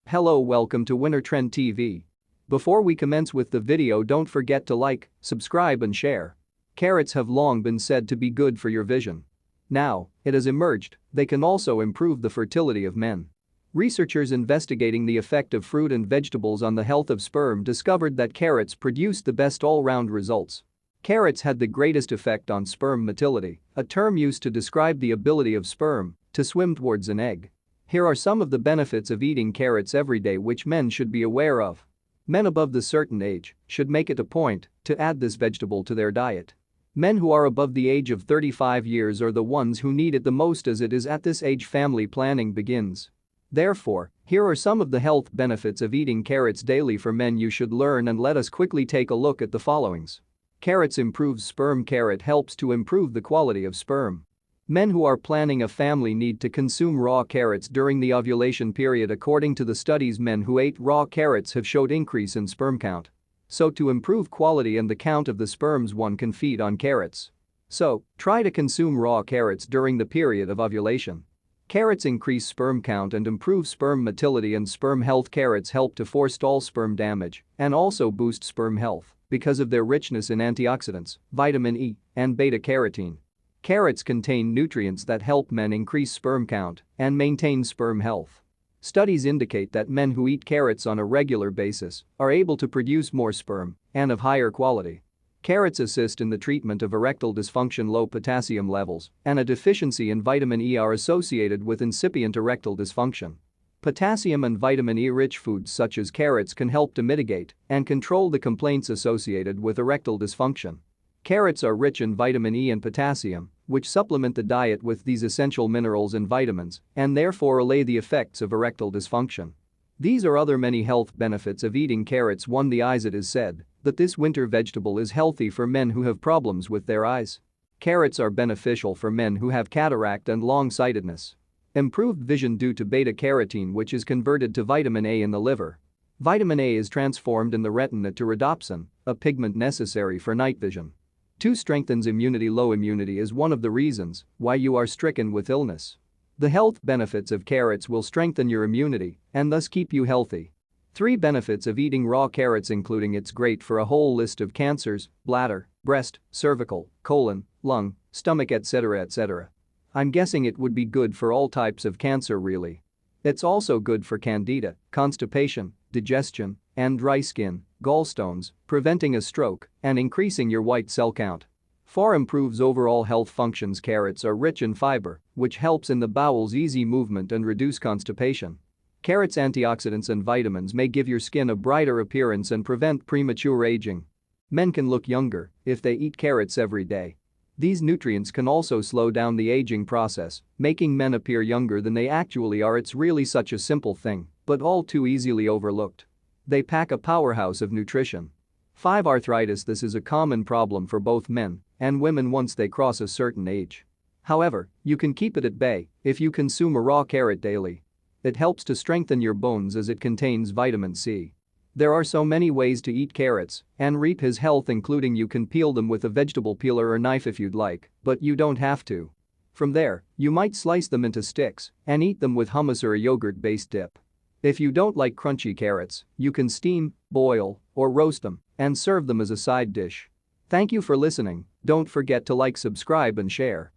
Hello, welcome to Winter Trend TV. Before we commence with the video, don't forget to like, subscribe and share. Carrots have long been said to be good for your vision. Now, it has emerged, they can also improve the fertility of men. Researchers investigating the effect of fruit and vegetables on the health of sperm discovered that carrots produced the best all-round results. Carrots had the greatest effect on sperm motility, a term used to describe the ability of sperm to swim towards an egg. Here are some of the benefits of eating carrots every day which men should be aware of. Men above the certain age should make it a point to add this vegetable to their diet. Men who are above the age of 35 years are the ones who need it the most, as it is at this age family planning begins. Therefore, here are some of the health benefits of eating carrots daily for men you should learn, and let us quickly take a look at the followings. Carrots improves sperm. Carrot helps to improve the quality of sperm. Men who are planning a family need to consume raw carrots during the ovulation period. According to the studies, men who ate raw carrots have showed increase in sperm count. So to improve quality and the count of the sperms, one can feed on carrots. So, try to consume raw carrots during the period of ovulation. Carrots increase sperm count and improve sperm motility and sperm health. Carrots help to forestall sperm damage and also boost sperm health because of their richness in antioxidants, vitamin E, and beta-carotene. Carrots contain nutrients that help men increase sperm count and maintain sperm health. Studies indicate that men who eat carrots on a regular basis are able to produce more sperm and of higher quality. Carrots assist in the treatment of erectile dysfunction. Low potassium levels and a deficiency in vitamin E are associated with incipient erectile dysfunction. Potassium and vitamin E-rich foods such as carrots can help to mitigate and control the complaints associated with erectile dysfunction. Carrots are rich in vitamin E and potassium, which supplement the diet with these essential minerals and vitamins and therefore allay the effects of erectile dysfunction. These are other many health benefits of eating carrots. 1. The eyes. It is said that this winter vegetable is healthy for men who have problems with their eyes. Carrots are beneficial for men who have cataract and long-sightedness. Improved vision due to beta-carotene, which is converted to vitamin A in the liver. Vitamin A is transformed in the retina to rhodopsin, a pigment necessary for night vision. 2. Strengthens immunity. Low immunity is one of the reasons why you are stricken with illness. The health benefits of carrots will strengthen your immunity and thus keep you healthy. 3. Benefits of eating raw carrots, including it's great for a whole list of cancers: bladder, breast, cervical, colon, lung, stomach, etc. etc. I'm guessing it would be good for all types of cancer, really. It's also good for candida, constipation, digestion, and dry skin, gallstones, preventing a stroke, and increasing your white cell count. 4. Improves overall health functions. Carrots are rich in fiber, which helps in the bowel's easy movement and reduce constipation. Carrots' antioxidants and vitamins may give your skin a brighter appearance and prevent premature aging. Men can look younger if they eat carrots every day. These nutrients can also slow down the aging process, making men appear younger than they actually are. It's really such a simple thing, but all too easily overlooked. They pack a powerhouse of nutrition. 5. Arthritis. This is a common problem for both men and women once they cross a certain age. However, you can keep it at bay if you consume a raw carrot daily. It helps to strengthen your bones as it contains vitamin C. There are so many ways to eat carrots and reap his health, including you can peel them with a vegetable peeler or knife if you'd like, but you don't have to. From there, you might slice them into sticks and eat them with hummus or a yogurt-based dip. If you don't like crunchy carrots, you can steam, boil, or roast them and serve them as a side dish. Thank you for listening. Don't forget to like, subscribe and share.